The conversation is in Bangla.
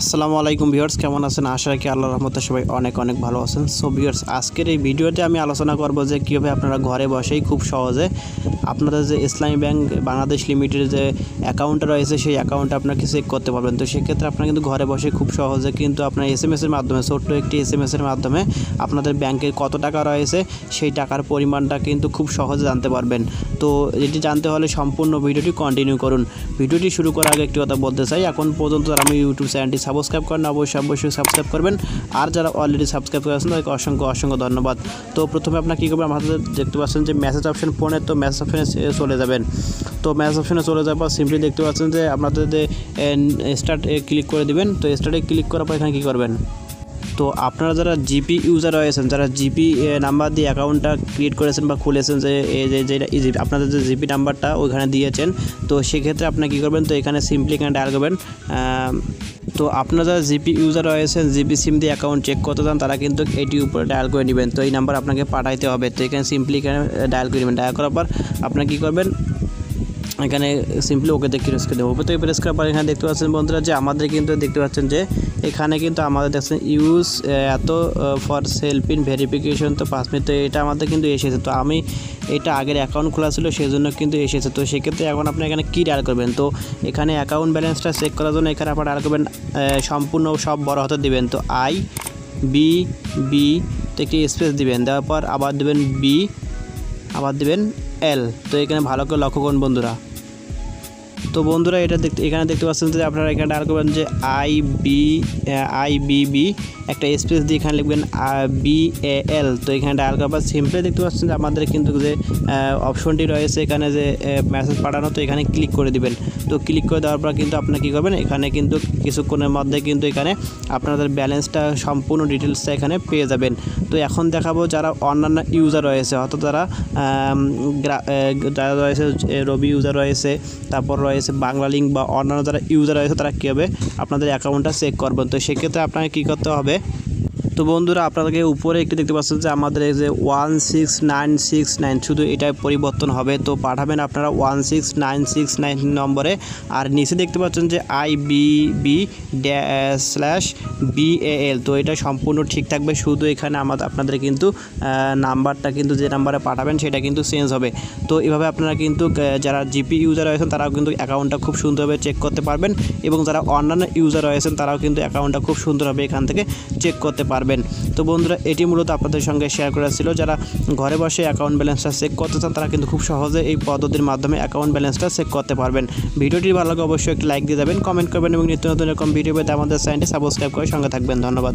আসসালামু আলাইকুম ভিউয়ার্স, কেমন আছেন? আশা রাখি আল্লাহর রহমতে সবাই অনেক ভালো আছেন। সো ভিউয়ার্স, আজকের এই ভিডিওতে আমি আলোচনা করব যে কীভাবে আপনারা ঘরে বসেই খুব সহজে আপনাদের যে ইসলামী ব্যাংক বাংলাদেশ লিমিটেড যে অ্যাকাউন্টটা রয়েছে সেই অ্যাকাউন্টটা আপনাকে চেক করতে পারবেন। তো সেক্ষেত্রে আপনারা কিন্তু ঘরে বসে খুব সহজে কিন্তু আপনার এসএমএসের মাধ্যমে, ছোট্ট একটি এসএমএসের মাধ্যমে আপনাদের ব্যাংকের কত টাকা রয়েছে সেই টাকার পরিমাণটা কিন্তু খুব সহজে জানতে পারবেন। তো এটি জানতে হলে সম্পূর্ণ ভিডিওটি কন্টিনিউ করুন। ভিডিওটি শুরু করার আগে একটি কথা বলতে চাই, এখন পর্যন্ত যারা আমি ইউটিউব চ্যানেলটি সাবস্ক্রাইব করেন অবশ্যই সাবস্ক্রাইব করবেন, আর যারা অলরেডি সাবস্ক্রাইব করেছেন তাদেরকে অসংখ্য ধন্যবাদ। তো প্রথমে আপনারা কী করবেন, আমাদের দেখতে পাচ্ছেন যে মেসেজ অপশন ফোনে, তো মেসেজ অপশনে চলে যাবেন। তো মেসেজ অপশনে চলে যাওয়ার পর সিম্পলি দেখতে পাচ্ছেন যে আপনাদের যে স্টার্ট ক্লিক করে দিবেন। তো স্টার্টে ক্লিক করার পর এখানে কী করবেন, তো আপনারা যারা জিপি ইউজার রয়েছেন, যারা জিপি নাম্বার দিয়ে অ্যাকাউন্টটা ক্রিয়েট করেছেন বা খুলেছেন, যে আপনাদের যে জিপি নাম্বারটা ওইখানে দিয়েছেন, তো সেক্ষেত্রে আপনারা কী করবেন, তো এখানে সিম্পলি এখানে ডায়াল করবেন। তো আপনারা যারা জিপি ইউজার রয়েছেন, জিপি সিম দিয়ে অ্যাকাউন্ট চেক করতে চান, তারা কিন্তু এটির উপরে ডায়াল করে নেবেন। তো এই নাম্বার আপনাকে পাঠাইতে হবে। তো এখানে সিম্পলি এখানে ডায়াল করে নেবেন। ডায়াল করার পর আপনারা কী করবেন, এখানে সিম্পলি ওকেতে প্রেস করে দেবো। তো প্রেস করার পর এখানে দেখতে পাচ্ছেন বন্ধুরা যে আমাদের কিন্তু দেখতে পাচ্ছেন যে এখানে কিন্তু আমাদের দেখছেন ইউজ এত ফর সেলফ ইন ভেরিফিকেশন, তো 5 মিনিট, তো এটা আমাদের কিন্তু এসেছে। তো আমি এটা আগের অ্যাকাউন্ট খোলা ছিল সেই জন্য কিন্তু এসেছে। তো সেক্ষেত্রে এখন আপনি এখানে কী ডায়াল করবেন, তো এখানে অ্যাকাউন্ট ব্যালেন্সটা চেক করার জন্য এখানে আপনার ডায়াল করবেন, সম্পূর্ণ সব বড় হাতে দিবেন। তো IBB তো একটি স্পেস দিবেন, দেওয়ার পর আবার দেবেন বি, আবার দেবেন L। তো এখানে ভালো করে লক্ষ্য করুন বন্ধুরা। তো বন্ধুরা এটা এখানে দেখতে পাচ্ছেন যে আপনারা এখানে ডায়াল করবেন যে IBB একটা স্পেস দিয়ে এখানে লিখবেন BAL। তো এখানে ডায়াল করার পর সিম্পলি দেখতে পাচ্ছেন যে আমাদের কিন্তু যে অপশনটি রয়েছে এখানে যে মেসেজ পাঠানো, তো এখানে ক্লিক করে দিবেন। তো ক্লিক করে দেওয়ার পর কিন্তু আপনারা কী করবেন, এখানে কিন্তু কিছুক্ষণের মধ্যে কিন্তু এখানে আপনাদের ব্যালেন্সটা সম্পূর্ণ ডিটেলসটা এখানে পেয়ে যাবেন। তো এখন দেখাবো যারা অন্যান্য ইউজার রয়েছে, অর্থাৎ যারা রয়েছে রবি ইউজার রয়েছে, তারপর রয়েছে বাংলা লিঙ্ক বা অন্যান্য যারা ইউজার রয়েছে, তারা কীভাবে আপনাদের অ্যাকাউন্টটা চেক করবেন। তো সেক্ষেত্রে আপনাকে কী করতে হবে, তো বন্ধুরা আপনাদেরকে উপরে একটু দেখতে পাচ্ছেন যে আমাদের এই যে 16969 শুধু এটাই পরিবর্তন হবে। তো পাঠাবেন আপনারা 16969 নম্বরে, আর নিচে দেখতে পাচ্ছেন যে IBB/BAL। তো এটা সম্পূর্ণ ঠিক থাকবে, শুধু এখানে আপনাদের কিন্তু নাম্বারটা কিন্তু যে নাম্বারে পাঠাবেন সেটা কিন্তু চেঞ্জ হবে। তো এভাবে আপনারা কিন্তু যারা জিপি ইউজার রয়েছেন তারাও কিন্তু অ্যাকাউন্টটা খুব সুন্দরভাবে চেক করতে পারবেন, এবং যারা অন্যান্য ইউজার রয়েছেন তারাও কিন্তু অ্যাকাউন্টটা খুব সুন্দরভাবে এখান থেকে চেক করতে পারবেন। তো বন্ধুরা এটি মূলত আপনাদের সঙ্গে শেয়ার করা ছিল। যারা ঘরে বসে অ্যাকাউন্ট ব্যালেন্সটা চেক করতে চান তারা কিন্তু খুব সহজে এই পদ্ধতির মাধ্যমে অ্যাকাউন্ট ব্যালেন্সটা চেক করতে পারবেন। ভিডিওটি ভালো লাগে অবশ্যই একটি লাইক দিয়ে যাবেন, কমেন্ট করবেন, এবং নিত্য নতুন এরকম ভিডিও পেতে আমাদের চ্যানেলটি সাবস্ক্রাইব করে সঙ্গে থাকবেন। ধন্যবাদ।